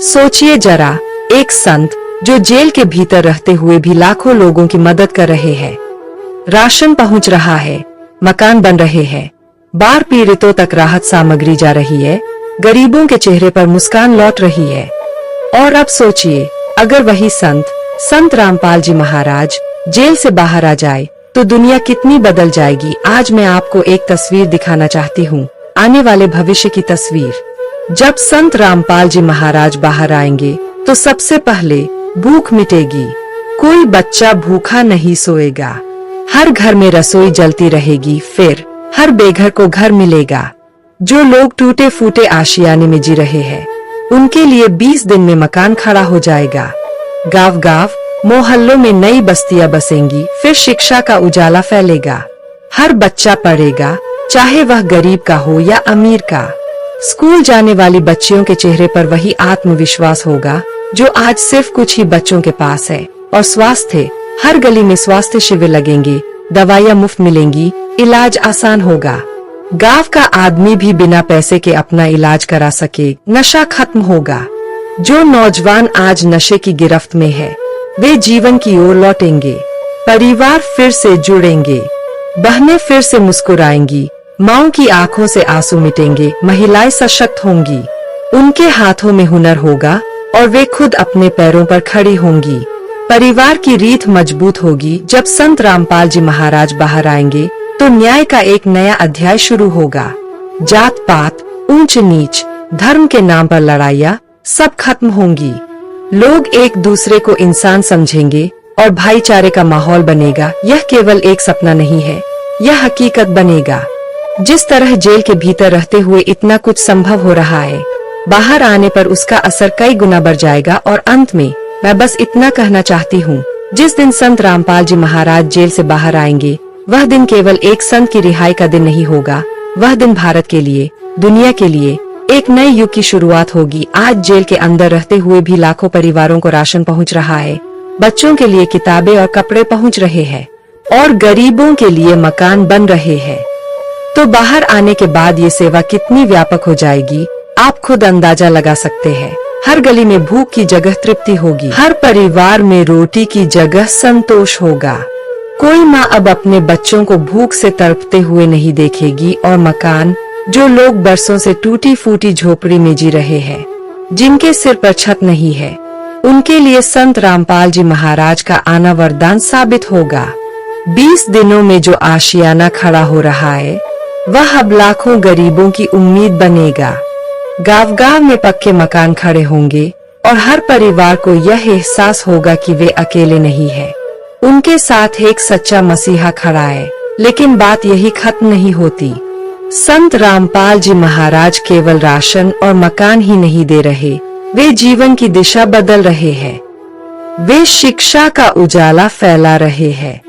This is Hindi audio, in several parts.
सोचिए जरा, एक संत जो जेल के भीतर रहते हुए भी लाखों लोगों की मदद कर रहे हैं। राशन पहुंच रहा है, मकान बन रहे हैं, बाढ़ पीड़ितों तक राहत सामग्री जा रही है, गरीबों के चेहरे पर मुस्कान लौट रही है। और अब सोचिए, अगर वही संत रामपाल जी महाराज जेल से बाहर आ जाए तो दुनिया कितनी बदल जाएगी। आज मैं आपको एक तस्वीर दिखाना चाहती हूँ, आने वाले भविष्य की तस्वीर। जब संत रामपाल जी महाराज बाहर आएंगे तो सबसे पहले भूख मिटेगी, कोई बच्चा भूखा नहीं सोएगा, हर घर में रसोई जलती रहेगी, फिर हर बेघर को घर मिलेगा। जो लोग टूटे फूटे आशियाने में जी रहे हैं उनके लिए 20 दिन में मकान खड़ा हो जाएगा। गांव गांव मोहल्लों में नई बस्तियां बसेंगी, फिर शिक्षा का उजाला फैलेगा, हर बच्चा पढ़ेगा, चाहे वह गरीब का हो या अमीर का। स्कूल जाने वाली बच्चियों के चेहरे पर वही आत्मविश्वास होगा जो आज सिर्फ कुछ ही बच्चों के पास है। और स्वास्थ्य, हर गली में स्वास्थ्य शिविर लगेंगे, दवाइयाँ मुफ्त मिलेंगी, इलाज आसान होगा। गांव का आदमी भी बिना पैसे के अपना इलाज करा सके, नशा खत्म होगा। जो नौजवान आज नशे की गिरफ्त में है वे जीवन की ओर लौटेंगे, परिवार फिर से जुड़ेंगे, बहनें फिर से मुस्कुराएंगी, माओं की आंखों से आंसू मिटेंगे, महिलाएं सशक्त होंगी, उनके हाथों में हुनर होगा और वे खुद अपने पैरों पर खड़ी होंगी। परिवार की रीत मजबूत होगी। जब संत रामपाल जी महाराज बाहर आएंगे तो न्याय का एक नया अध्याय शुरू होगा। जात पात, ऊंच नीच, धर्म के नाम पर लड़ाइयाँ सब खत्म होंगी। लोग एक दूसरे को इंसान समझेंगे और भाईचारे का माहौल बनेगा। यह केवल एक सपना नहीं है, यह हकीकत बनेगा। जिस तरह जेल के भीतर रहते हुए इतना कुछ संभव हो रहा है, बाहर आने पर उसका असर कई गुना बढ़ जाएगा। और अंत में मैं बस इतना कहना चाहती हूँ, जिस दिन संत रामपाल जी महाराज जेल से बाहर आएंगे वह दिन केवल एक संत की रिहाई का दिन नहीं होगा, वह दिन भारत के लिए, दुनिया के लिए एक नए युग की शुरुआत होगी। आज जेल के अंदर रहते हुए भी लाखों परिवारों को राशन पहुंच रहा है, बच्चों के लिए किताबें और कपड़े पहुंच रहे हैं और गरीबों के लिए मकान बन रहे हैं। तो बाहर आने के बाद ये सेवा कितनी व्यापक हो जाएगी, आप खुद अंदाजा लगा सकते हैं। हर गली में भूख की जगह तृप्ति होगी, हर परिवार में रोटी की जगह संतोष होगा। कोई माँ अब अपने बच्चों को भूख से तड़पते हुए नहीं देखेगी और मकान, जो लोग बरसों से टूटी फूटी झोपड़ी में जी रहे हैं, जिनके सिर पर छत नहीं है, उनके लिए संत रामपाल जी महाराज का आना वरदान साबित होगा। 20 दिनों में जो आशियाना खड़ा हो रहा है वह अब लाखों गरीबों की उम्मीद बनेगा। गांव गांव में पक्के मकान खड़े होंगे और हर परिवार को यह एहसास होगा कि वे अकेले नहीं है, उनके साथ एक सच्चा मसीहा खड़ा है। लेकिन बात यही खत्म नहीं होती। संत रामपाल जी महाराज केवल राशन और मकान ही नहीं दे रहे, वे जीवन की दिशा बदल रहे हैं, वे शिक्षा का उजाला फैला रहे हैं।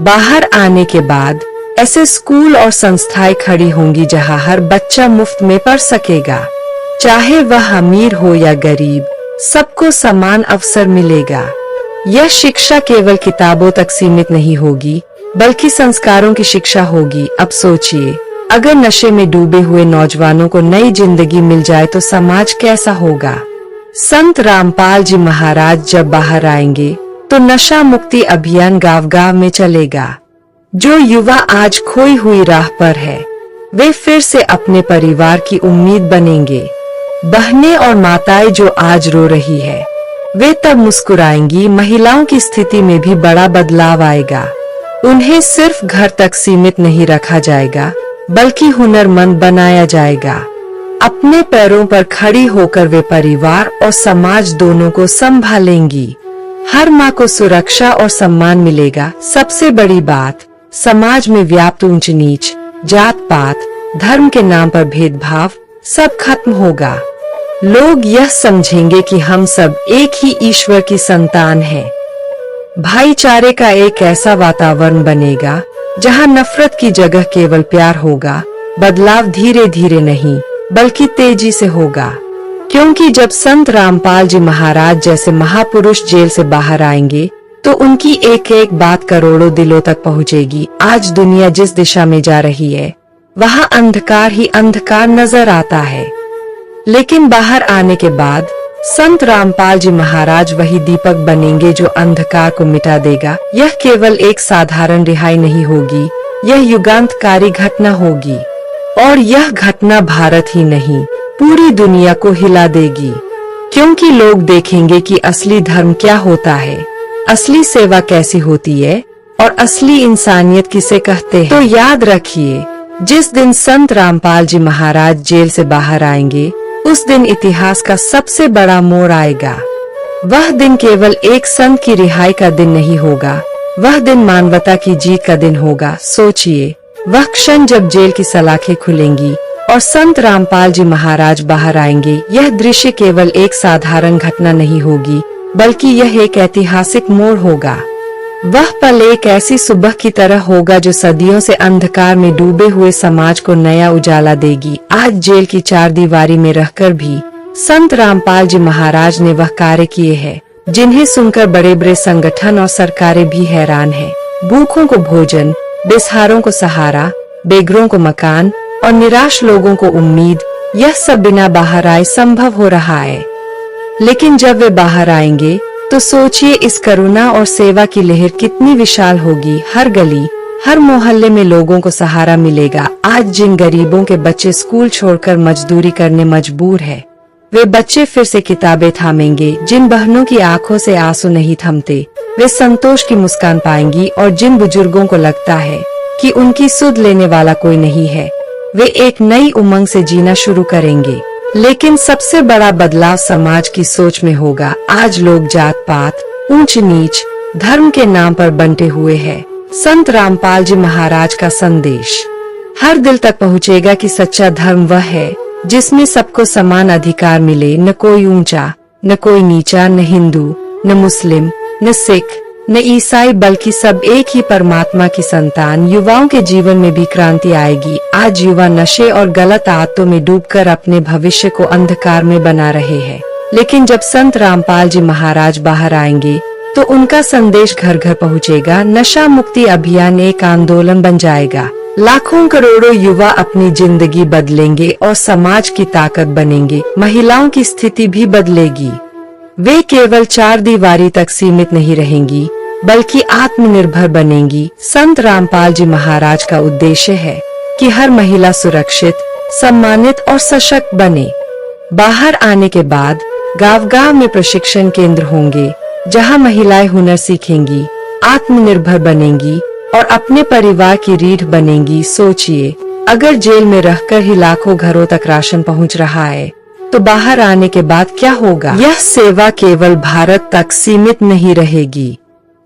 बाहर आने के बाद ऐसे स्कूल और संस्थाएं खड़ी होंगी जहां हर बच्चा मुफ्त में पढ़ सकेगा, चाहे वह अमीर हो या गरीब, सबको समान अवसर मिलेगा। यह शिक्षा केवल किताबों तक सीमित नहीं होगी, बल्कि संस्कारों की शिक्षा होगी। अब सोचिए, अगर नशे में डूबे हुए नौजवानों को नई जिंदगी मिल जाए तो समाज कैसा होगा। संत रामपाल जी महाराज जब बाहर आएंगे तो नशा मुक्ति अभियान गांव गांव में चलेगा। जो युवा आज खोई हुई राह पर है वे फिर से अपने परिवार की उम्मीद बनेंगे। बहनें और माताएं जो आज रो रही है वे तब मुस्कुराएंगी। महिलाओं की स्थिति में भी बड़ा बदलाव आएगा, उन्हें सिर्फ घर तक सीमित नहीं रखा जाएगा बल्कि हुनरमंद बनाया जाएगा। अपने पैरों पर खड़ी होकर वे परिवार और समाज दोनों को संभालेंगी। हर माँ को सुरक्षा और सम्मान मिलेगा। सबसे बड़ी बात, समाज में व्याप्त ऊंच नीच, जात पात, धर्म के नाम पर भेदभाव सब खत्म होगा। लोग यह समझेंगे कि हम सब एक ही ईश्वर की संतान हैं। भाईचारे का एक ऐसा वातावरण बनेगा जहां नफरत की जगह केवल प्यार होगा। बदलाव धीरे धीरे नहीं बल्कि तेजी से होगा, क्योंकि जब संत रामपाल जी महाराज जैसे महापुरुष जेल से बाहर आएंगे तो उनकी एक एक बात करोड़ों दिलों तक पहुंचेगी। आज दुनिया जिस दिशा में जा रही है वहां अंधकार ही अंधकार नजर आता है, लेकिन बाहर आने के बाद संत रामपाल जी महाराज वही दीपक बनेंगे जो अंधकार को मिटा देगा। यह केवल एक साधारण रिहाई नहीं होगी, यह युगांतकारी घटना होगी और यह घटना भारत ही नहीं पूरी दुनिया को हिला देगी, क्योंकि लोग देखेंगे कि असली धर्म क्या होता है, असली सेवा कैसी होती है और असली इंसानियत किसे कहते हैं। तो याद रखिए, जिस दिन संत रामपाल जी महाराज जेल से बाहर आएंगे उस दिन इतिहास का सबसे बड़ा मोड़ आएगा। वह दिन केवल एक संत की रिहाई का दिन नहीं होगा, वह दिन मानवता की जीत का दिन होगा। सोचिए, वह क्षण जब जेल की सलाखें खुलेंगी और संत रामपाल जी महाराज बाहर आएंगे। यह दृश्य केवल एक साधारण घटना नहीं होगी, बल्कि यह एक ऐतिहासिक मोड़ होगा। वह पल एक ऐसी सुबह की तरह होगा जो सदियों से अंधकार में डूबे हुए समाज को नया उजाला देगी। आज जेल की चार दीवारी में रहकर भी संत रामपाल जी महाराज ने वह कार्य किए हैं जिन्हें सुनकर बड़े बड़े संगठन और सरकारें भी हैरान हैं। भूखों को भोजन, बेसहारों को सहारा, बेघरों को मकान और निराश लोगों को उम्मीद, यह सब बिना बाहर आए संभव हो रहा है। लेकिन जब वे बाहर आएंगे तो सोचिए, इस करुणा और सेवा की लहर कितनी विशाल होगी। हर गली, हर मोहल्ले में लोगों को सहारा मिलेगा। आज जिन गरीबों के बच्चे स्कूल छोड़कर मजदूरी करने मजबूर है, वे बच्चे फिर से किताबें थामेंगे। जिन बहनों की आंखों से आंसू नहीं थमते, वे संतोष की मुस्कान पाएंगी। और जिन बुजुर्गों को लगता है कि उनकी सुध लेने वाला कोई नहीं है, वे एक नई उमंग से जीना शुरू करेंगे। लेकिन सबसे बड़ा बदलाव समाज की सोच में होगा। आज लोग जात पात, ऊंच नीच, धर्म के नाम पर बंटे हुए हैं। संत रामपाल जी महाराज का संदेश हर दिल तक पहुंचेगा कि सच्चा धर्म वह है जिसमें सबको समान अधिकार मिले, न कोई ऊंचा, न कोई नीचा, न हिंदू, न मुस्लिम, न सिख, न ईसाई, बल्कि सब एक ही परमात्मा की संतान। युवाओं के जीवन में भी क्रांति आएगी। आज युवा नशे और गलत आदतों में डूबकर अपने भविष्य को अंधकार में बना रहे हैं। लेकिन जब संत रामपाल जी महाराज बाहर आएंगे तो उनका संदेश घर घर पहुंचेगा। नशा मुक्ति अभियान एक आंदोलन बन जाएगा। लाखों करोड़ों युवा अपनी जिंदगी बदलेंगे और समाज की ताकत बनेंगे। महिलाओं की स्थिति भी बदलेगी। वे केवल चार दीवारी तक सीमित नहीं रहेंगी, बल्कि आत्मनिर्भर बनेंगी। संत रामपाल जी महाराज का उद्देश्य है कि हर महिला सुरक्षित, सम्मानित और सशक्त बने। बाहर आने के बाद गांव-गांव में प्रशिक्षण केंद्र होंगे, जहां महिलाएं हुनर सीखेंगी, आत्मनिर्भर बनेंगी और अपने परिवार की रीढ़ बनेंगी। सोचिए, अगर जेल में रहकर ही लाखों घरों तक राशन पहुंच रहा है, तो बाहर आने के बाद क्या होगा? यह सेवा केवल भारत तक सीमित नहीं रहेगी,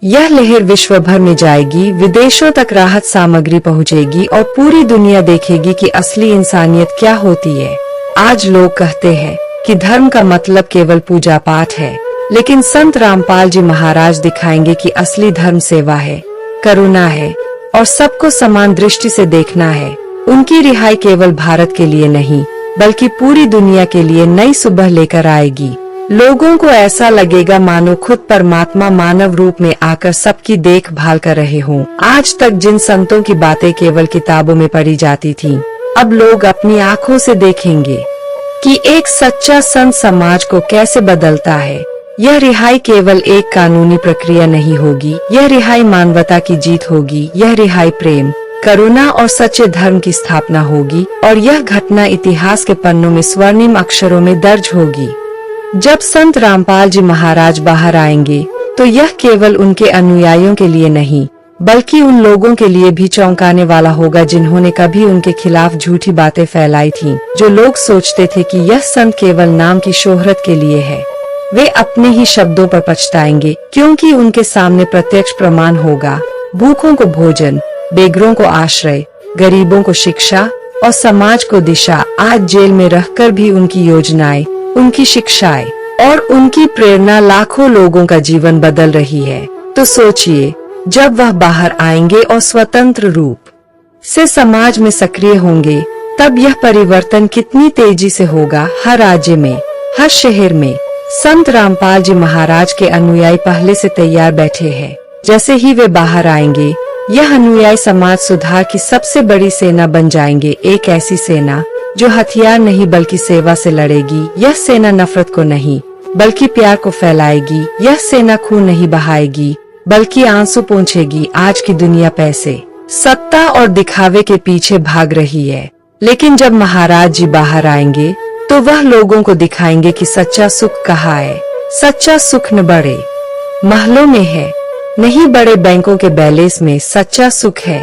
यह लहर विश्व भर में जाएगी। विदेशों तक राहत सामग्री पहुंचेगी और पूरी दुनिया देखेगी कि असली इंसानियत क्या होती है। आज लोग कहते हैं कि धर्म का मतलब केवल पूजा पाठ है, लेकिन संत रामपाल जी महाराज दिखाएंगे कि असली धर्म सेवा है, करुणा है और सबको समान दृष्टि से देखना है। उनकी रिहाई केवल भारत के लिए नहीं, बल्कि पूरी दुनिया के लिए नई सुबह लेकर आएगी। लोगों को ऐसा लगेगा मानो खुद परमात्मा मानव रूप में आकर सबकी देखभाल कर रहे हों। आज तक जिन संतों की बातें केवल किताबों में पढ़ी जाती थीं, अब लोग अपनी आंखों से देखेंगे कि एक सच्चा संत समाज को कैसे बदलता है। यह रिहाई केवल एक कानूनी प्रक्रिया नहीं होगी, यह रिहाई मानवता की जीत होगी। यह रिहाई प्रेम, करुणा और सच्चे धर्म की स्थापना होगी और यह घटना इतिहास के पन्नों में स्वर्णिम अक्षरों में दर्ज होगी। जब संत रामपाल जी महाराज बाहर आएंगे तो यह केवल उनके अनुयायियों के लिए नहीं, बल्कि उन लोगों के लिए भी चौंकाने वाला होगा जिन्होंने कभी उनके खिलाफ झूठी बातें फैलाई थीं। जो लोग सोचते थे कि यह संत केवल नाम की शोहरत के लिए है, वे अपने ही शब्दों पर पछताएंगे, क्योंकि उनके सामने प्रत्यक्ष प्रमाण होगा। भूखों को भोजन, बेघरों को आश्रय, गरीबों को शिक्षा और समाज को दिशा। आज जेल में रहकर भी उनकी योजनाएं, उनकी शिक्षाएं और उनकी प्रेरणा लाखों लोगों का जीवन बदल रही है। तो सोचिए, जब वह बाहर आएंगे और स्वतंत्र रूप से समाज में सक्रिय होंगे, तब यह परिवर्तन कितनी तेजी से होगा। हर राज्य में, हर शहर में संत रामपाल जी महाराज के अनुयायी पहले से तैयार बैठे हैं। जैसे ही वे बाहर आएंगे, यह अनुयायी समाज सुधार की सबसे बड़ी सेना बन जाएंगे। एक ऐसी सेना जो हथियार नहीं बल्कि सेवा से लड़ेगी। यह सेना नफरत को नहीं, बल्कि प्यार को फैलाएगी। यह सेना खून नहीं बहाएगी, बल्कि आंसू पोंछेगी। आज की दुनिया पैसे, सत्ता और दिखावे के पीछे भाग रही है, लेकिन जब महाराज जी बाहर आएंगे तो वह लोगों को दिखाएंगे कि सच्चा सुख कहाँ है। सच्चा सुख न बड़े महलों में है, नहीं बड़े बैंकों के बैलेंस में। सच्चा सुख है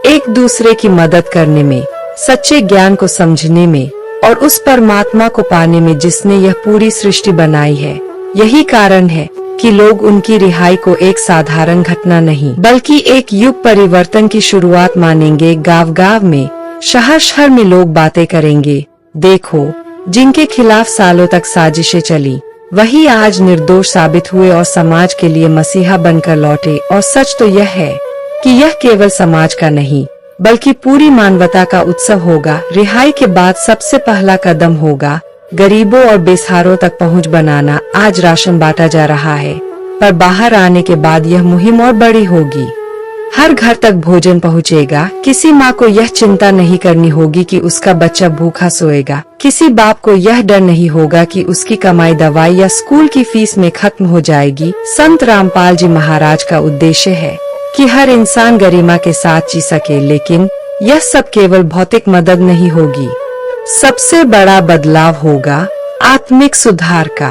एक दूसरे की मदद करने में, सच्चे ज्ञान को समझने में और उस परमात्मा को पाने में जिसने यह पूरी सृष्टि बनाई है। यही कारण है कि लोग उनकी रिहाई को एक साधारण घटना नहीं, बल्कि एक युग परिवर्तन की शुरुआत मानेंगे। गांव गांव में, शहर शहर में लोग बातें करेंगे। देखो, जिनके खिलाफ सालों तक साजिशें चली, वही आज निर्दोष साबित हुए और समाज के लिए मसीहा बनकर लौटे। और सच तो यह है कि यह केवल समाज का नहीं, बल्कि पूरी मानवता का उत्सव होगा। रिहाई के बाद सबसे पहला कदम होगा गरीबों और बेसहारों तक पहुंच बनाना। आज राशन बांटा जा रहा है, पर बाहर आने के बाद यह मुहिम और बड़ी होगी। हर घर तक भोजन पहुंचेगा। किसी माँ को यह चिंता नहीं करनी होगी कि उसका बच्चा भूखा सोएगा। किसी बाप को यह डर नहीं होगा कि उसकी कमाई दवाई या स्कूल की फीस में खत्म हो जाएगी। संत रामपाल जी महाराज का उद्देश्य है कि हर इंसान गरिमा के साथ जी सके, लेकिन यह सब केवल भौतिक मदद नहीं होगी। सबसे बड़ा बदलाव होगा आत्मिक सुधार का,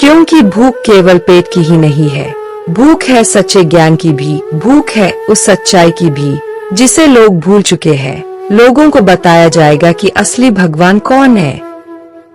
क्योंकि भूख केवल पेट की ही नहीं है, भूख है सच्चे ज्ञान की भी, भूख है उस सच्चाई की भी जिसे लोग भूल चुके हैं। लोगों को बताया जाएगा कि असली भगवान कौन है,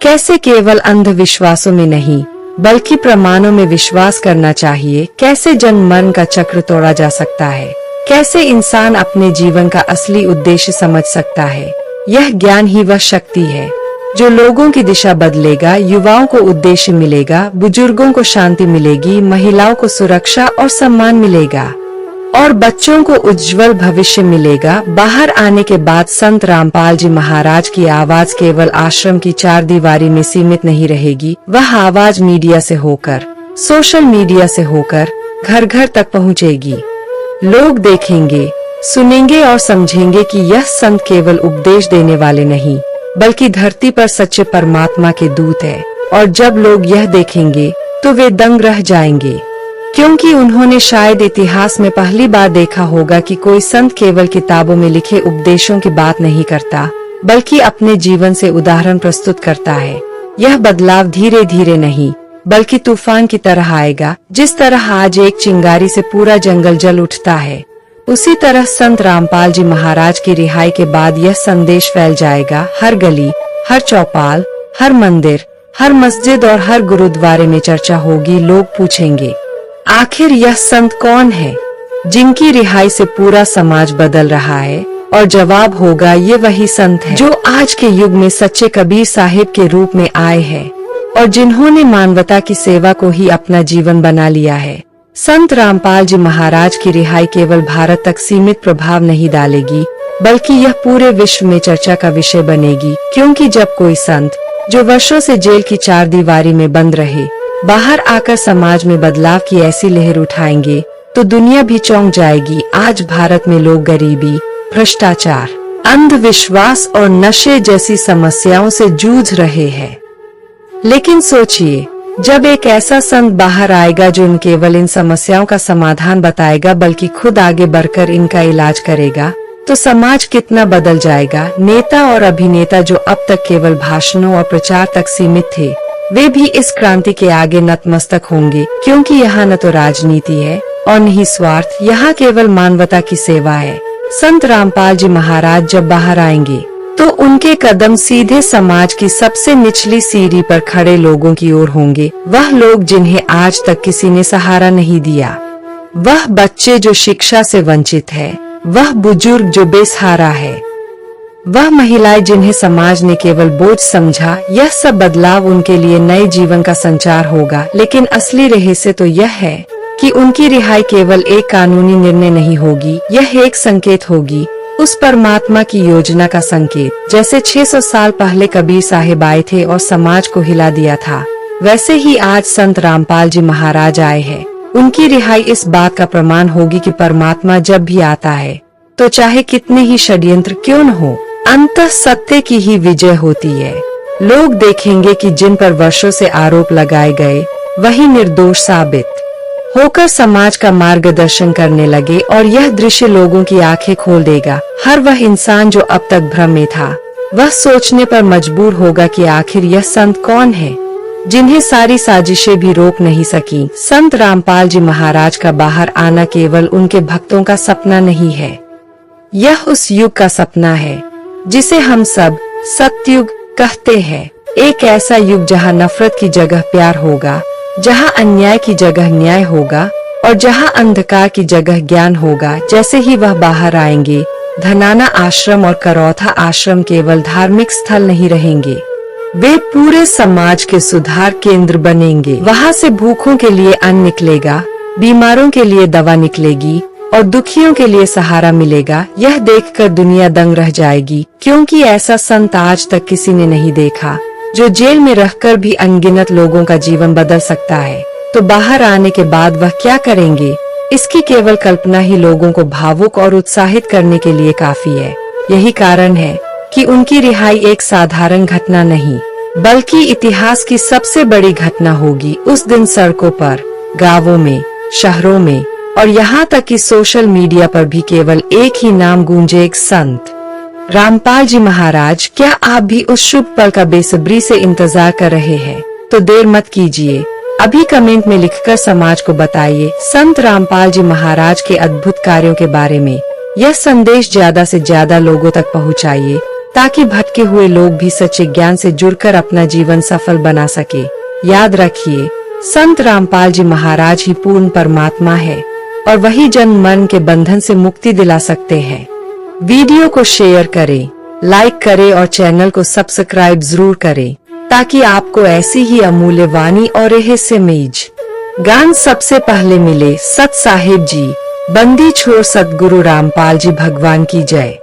कैसे केवल अंधविश्वासों में नहीं बल्कि प्रमाणों में विश्वास करना चाहिए, कैसे जन्म मरण का चक्र तोड़ा जा सकता है, कैसे इंसान अपने जीवन का असली उद्देश्य समझ सकता है। यह ज्ञान ही वह शक्ति है जो लोगों की दिशा बदलेगा। युवाओं को उद्देश्य मिलेगा, बुजुर्गों को शांति मिलेगी, महिलाओं को सुरक्षा और सम्मान मिलेगा और बच्चों को उज्जवल भविष्य मिलेगा। बाहर आने के बाद संत रामपाल जी महाराज की आवाज केवल आश्रम की चार दीवारी में सीमित नहीं रहेगी। वह आवाज मीडिया से होकर, सोशल मीडिया से होकर घर घर तक पहुंचेगी। लोग देखेंगे, सुनेंगे और समझेंगे कि यह संत केवल उपदेश देने वाले नहीं, बल्कि धरती पर सच्चे परमात्मा के दूत है। और जब लोग यह देखेंगे तो वे दंग रह जाएंगे, क्योंकि उन्होंने शायद इतिहास में पहली बार देखा होगा कि कोई संत केवल किताबों में लिखे उपदेशों की बात नहीं करता, बल्कि अपने जीवन से उदाहरण प्रस्तुत करता है। यह बदलाव धीरे धीरे नहीं, बल्कि तूफान की तरह आएगा। जिस तरह आज एक चिंगारी से पूरा जंगल जल उठता है, उसी तरह संत रामपाल जी महाराज की रिहाई के बाद यह संदेश फैल जाएगा। हर गली, हर चौपाल, हर मंदिर, हर मस्जिद और हर गुरुद्वारे में चर्चा होगी। लोग पूछेंगे, आखिर यह संत कौन है जिनकी रिहाई से पूरा समाज बदल रहा है? और जवाब होगा, ये वही संत है जो आज के युग में सच्चे कबीर साहिब के रूप में आए हैं और जिन्होंने मानवता की सेवा को ही अपना जीवन बना लिया है। संत रामपाल जी महाराज की रिहाई केवल भारत तक सीमित प्रभाव नहीं डालेगी, बल्कि यह पूरे विश्व में चर्चा का विषय बनेगी। क्योंकि जब कोई संत जो वर्षों से जेल की चार दीवारी में बंद रहे, बाहर आकर समाज में बदलाव की ऐसी लहर उठाएंगे, तो दुनिया भी चौंक जाएगी। आज भारत में लोग गरीबी, भ्रष्टाचार, अंधविश्वास और नशे जैसी समस्याओं से जूझ रहे हैं, लेकिन सोचिए, जब एक ऐसा संत बाहर आएगा जो न केवल इन समस्याओं का समाधान बताएगा बल्कि खुद आगे बढ़कर इनका इलाज करेगा, तो समाज कितना बदल जाएगा। नेता और अभिनेता जो अब तक केवल भाषणों और प्रचार तक सीमित थे, वे भी इस क्रांति के आगे नतमस्तक होंगे, क्योंकि यहाँ न तो राजनीति है और न ही स्वार्थ, यहाँ केवल मानवता की सेवा है। संत रामपाल जी महाराज जब बाहर आएंगे तो उनके कदम सीधे समाज की सबसे निचली सीढ़ी पर खड़े लोगों की ओर होंगे। वह लोग जिन्हें आज तक किसी ने सहारा नहीं दिया, वह बच्चे जो शिक्षा से वंचित है, वह बुजुर्ग जो बेसहारा है, वह महिलाएं जिन्हें समाज ने केवल बोझ समझा। यह सब बदलाव उनके लिए नए जीवन का संचार होगा। लेकिन असली रहस्य तो यह है कि उनकी रिहाई केवल एक कानूनी निर्णय नहीं होगी, यह एक संकेत होगी, उस परमात्मा की योजना का संकेत। जैसे 600 साल पहले कबीर साहिब आए थे और समाज को हिला दिया था, वैसे ही आज संत रामपाल जी महाराज आए हैं। उनकी रिहाई इस बात का प्रमाण होगी कि परमात्मा जब भी आता है तो चाहे कितने ही षड्यंत्र क्यों न हो, अंततः सत्य की ही विजय होती है। लोग देखेंगे कि जिन पर वर्षों से आरोप लगाए गए वही निर्दोष साबित होकर समाज का मार्गदर्शन करने लगे और यह दृश्य लोगों की आंखें खोल देगा। हर वह इंसान जो अब तक भ्रम में था वह सोचने पर मजबूर होगा कि आखिर यह संत कौन है जिन्हें सारी साजिशें भी रोक नहीं सकी। संत रामपाल जी महाराज का बाहर आना केवल उनके भक्तों का सपना नहीं है, यह उस युग का सपना है जिसे हम सब सतयुग कहते हैं। एक ऐसा युग जहां नफरत की जगह प्यार होगा, जहां अन्याय की जगह न्याय होगा और जहां अंधकार की जगह ज्ञान होगा। जैसे ही वह बाहर आएंगे, धनाना आश्रम और करौथा आश्रम केवल धार्मिक स्थल नहीं रहेंगे, वे पूरे समाज के सुधार केंद्र बनेंगे। वहां से भूखों के लिए अन्न निकलेगा, बीमारों के लिए दवा निकलेगी और दुखियों के लिए सहारा मिलेगा। यह देखकर दुनिया दंग रह जाएगी, क्योंकि ऐसा संत आज तक किसी ने नहीं देखा जो जेल में रहकर भी अनगिनत लोगों का जीवन बदल सकता है। तो बाहर आने के बाद वह क्या करेंगे, इसकी केवल कल्पना ही लोगों को भावुक और उत्साहित करने के लिए काफी है। यही कारण है कि उनकी रिहाई एक साधारण घटना नहीं बल्कि इतिहास की सबसे बड़ी घटना होगी। उस दिन सड़कों पर, गांवों में, शहरों में और यहाँ तक कि सोशल मीडिया पर भी केवल एक ही नाम गूंजे, एक संत रामपाल जी महाराज। क्या आप भी उस शुभ पल का बेसब्री से इंतजार कर रहे हैं? तो देर मत कीजिए, अभी कमेंट में लिखकर समाज को बताइए संत रामपाल जी महाराज के अद्भुत कार्यों के बारे में। यह संदेश ज्यादा से ज्यादा लोगों तक पहुंचाइए ताकि भटके हुए लोग भी सच्चे ज्ञान से जुड़कर अपना जीवन सफल बना सके। याद रखिए, संत रामपाल जी महाराज ही पूर्ण परमात्मा है और वही जन्म मरण के बंधन से मुक्ति दिला सकते हैं। वीडियो को शेयर करें, लाइक करें और चैनल को सब्सक्राइब जरूर करें ताकि आपको ऐसी ही अमूल्य वाणी और रहस्यमय ज्ञान सबसे पहले मिले। सत साहिब जी, बंदी छोड़ सतगुरु रामपाल जी भगवान की जय।